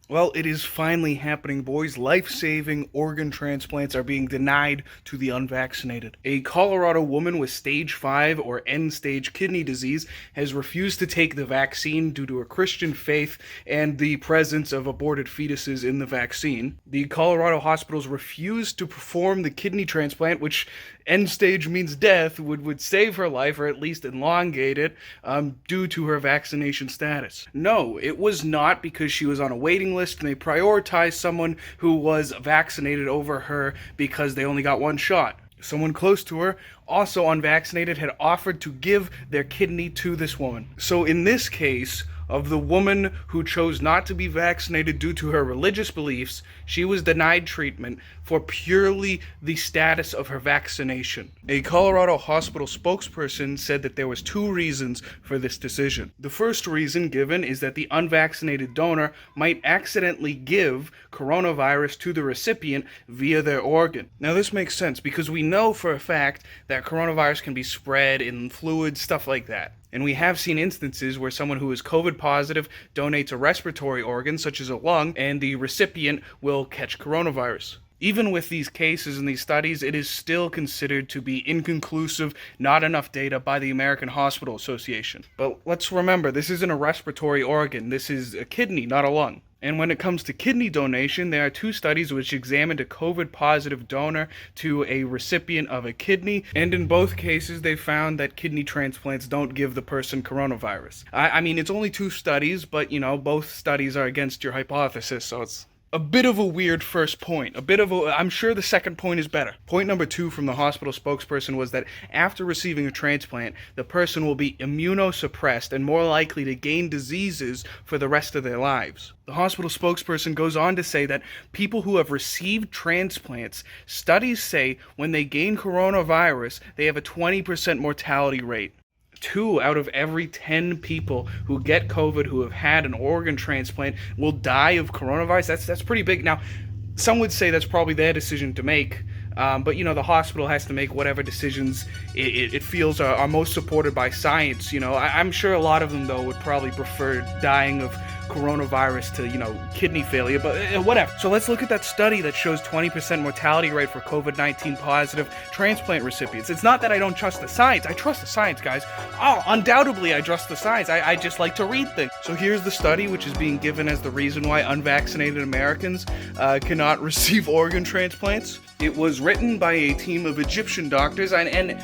Well, it is finally happening, boys. Life-saving organ transplants are being denied to the unvaccinated. A Colorado woman with stage 5 or end-stage kidney disease has refused to take the vaccine due to her Christian faith and the presence of aborted fetuses in the vaccine. The Colorado hospitals refused to perform the kidney transplant, which end stage means death, would save her life or at least elongate it due to her vaccination status. No, it was not because she was on a waiting list and they prioritized someone who was vaccinated over her because they only got one shot. Someone close to her, also unvaccinated, had offered to give their kidney to this woman. So in this case, of the woman who chose not to be vaccinated due to her religious beliefs, she was denied treatment for purely the status of her vaccination. A Colorado hospital spokesperson said that there was 2 reasons for this decision. The first reason given is that the unvaccinated donor might accidentally give coronavirus to the recipient via their organ. Now this makes sense because we know for a fact that coronavirus can be spread in fluids, stuff like that. And we have seen instances where someone who is COVID positive donates a respiratory organ, such as a lung, and the recipient will catch coronavirus. Even with these cases and these studies, it is still considered to be inconclusive, not enough data by the American Hospital Association. But let's remember, this isn't a respiratory organ, this is a kidney, not a lung. And when it comes to kidney donation, there are 2 studies which examined a COVID-positive donor to a recipient of a kidney, and in both cases they found that kidney transplants don't give the person coronavirus. I mean, it's only 2 studies, but, both studies are against your hypothesis, so it's a bit of a weird first point. I'm sure the second point is better. Point number 2 from the hospital spokesperson was that after receiving a transplant, the person will be immunosuppressed and more likely to gain diseases for the rest of their lives. The hospital spokesperson goes on to say that people who have received transplants, studies say when they gain coronavirus, they have a 20% mortality rate. 2 out of every 10 people who get COVID who have had an organ transplant will die of coronavirus. That's pretty big. Now, some would say that's probably their decision to make, but the hospital has to make whatever decisions it feels are most supported by science. I'm sure a lot of them, though, would probably prefer dying of coronavirus to, kidney failure, but whatever. So let's look at that study that shows 20% mortality rate for COVID-19 positive transplant recipients. It's not that I don't trust the science. I trust the science, guys. Oh, undoubtedly I trust the science. I just like to read things. So here's the study, which is being given as the reason why unvaccinated Americans cannot receive organ transplants. It was written by a team of Egyptian doctors, and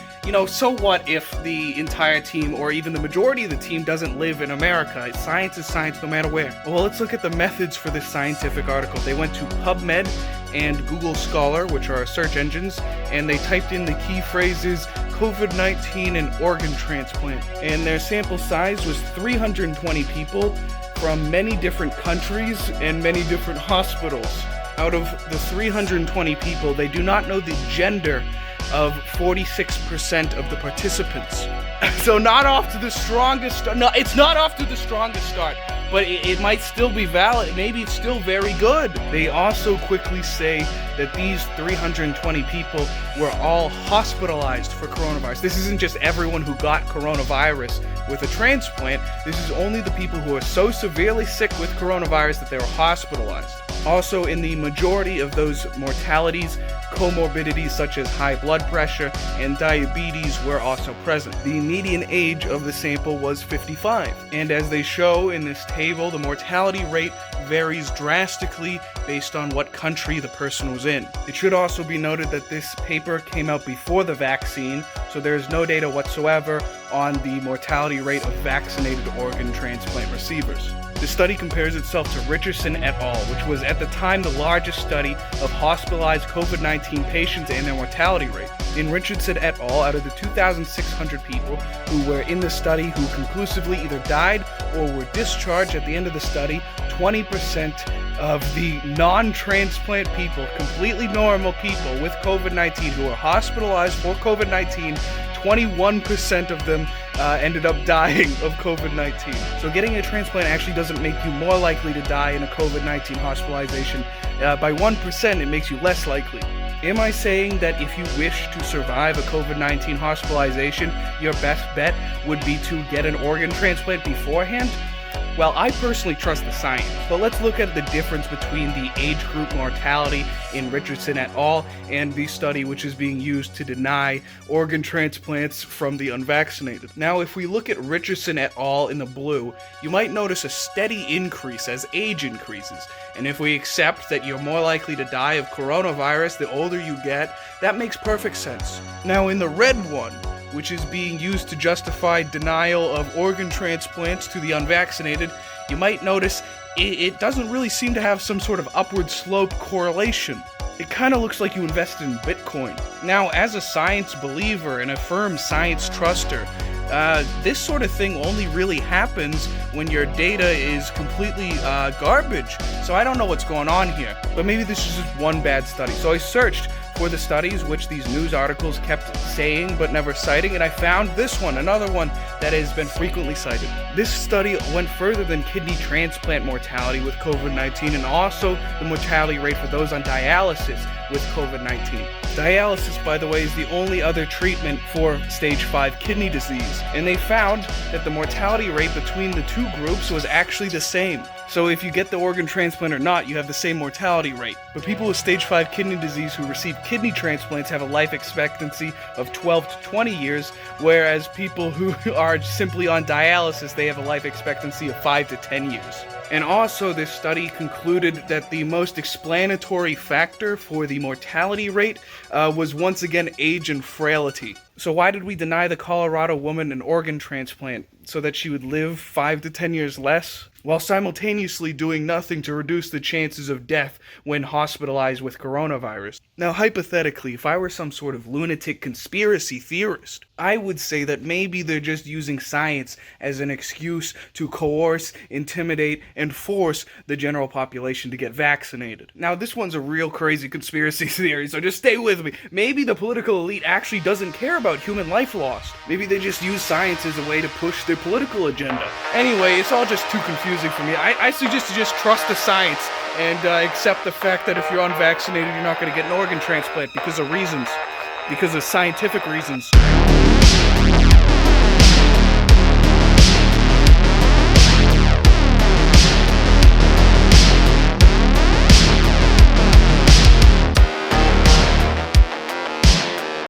so what if the entire team, or even the majority of the team, doesn't live in America? Science is science no matter where. Well, let's look at the methods for this scientific article. They went to PubMed and Google Scholar, which are search engines, and they typed in the key phrases COVID-19 and organ transplant. And their sample size was 320 people from many different countries and many different hospitals. Out of the 320 people, they do not know the gender of 46% of the participants. So not off to the strongest start. No, it's not off to the strongest start, but it might still be valid. Maybe it's still very good. They also quickly say that these 320 people were all hospitalized for coronavirus. This isn't just everyone who got coronavirus with a transplant. This is only the people who are so severely sick with coronavirus that they were hospitalized. Also, in the majority of those mortalities, comorbidities such as high blood pressure and diabetes were also present. The median age of the sample was 55. And as they show in this table, the mortality rate varies drastically based on what country the person was in. It should also be noted that this paper came out before the vaccine, so there is no data whatsoever on the mortality rate of vaccinated organ transplant receivers. The study compares itself to Richardson et al., which was at the time the largest study of hospitalized COVID-19 patients and their mortality rate. In Richardson et al., out of the 2,600 people who were in the study who conclusively either died or were discharged at the end of the study, 20% of the non-transplant people, completely normal people with COVID-19 who were hospitalized for COVID-19, 21% of them ended up dying of COVID-19. So getting a transplant actually doesn't make you more likely to die in a COVID-19 hospitalization. By 1%, it makes you less likely. Am I saying that if you wish to survive a COVID-19 hospitalization, your best bet would be to get an organ transplant beforehand? Well, I personally trust the science, but let's look at the difference between the age group mortality in Richardson et al. And the study which is being used to deny organ transplants from the unvaccinated. Now, if we look at Richardson et al. In the blue, you might notice a steady increase as age increases. And if we accept that you're more likely to die of coronavirus the older you get, that makes perfect sense. Now, in the red one, which is being used to justify denial of organ transplants to the unvaccinated, you might notice it doesn't really seem to have some sort of upward slope correlation. It kind of looks like you invested in Bitcoin. Now, as a science believer and a firm science truster, this sort of thing only really happens when your data is completely garbage. So I don't know what's going on here, but maybe this is just one bad study. So I searched for the studies which these news articles kept saying but never citing, and I found this one, another one that has been frequently cited. This study went further than kidney transplant mortality with COVID-19 and also the mortality rate for those on dialysis with COVID-19. Dialysis, by the way, is the only other treatment for stage 5 kidney disease, and they found that the mortality rate between the two groups was actually the same. So if you get the organ transplant or not, you have the same mortality rate. But people with stage 5 kidney disease who receive kidney transplants have a life expectancy of 12 to 20 years, whereas people who are simply on dialysis, they have a life expectancy of 5 to 10 years. And also, this study concluded that the most explanatory factor for the mortality rate was once again age and frailty. So why did we deny the Colorado woman an organ transplant? So that she would live 5 to 10 years less? While simultaneously doing nothing to reduce the chances of death when hospitalized with coronavirus. Now, hypothetically, if I were some sort of lunatic conspiracy theorist, I would say that maybe they're just using science as an excuse to coerce, intimidate, and force the general population to get vaccinated. Now, this one's a real crazy conspiracy theory, so just stay with me. Maybe the political elite actually doesn't care about human life lost. Maybe they just use science as a way to push their political agenda. Anyway, it's all just too confusing for me. I suggest you just trust the science and accept the fact that if you're unvaccinated, you're not going to get an organ transplant because of reasons. Because of scientific reasons.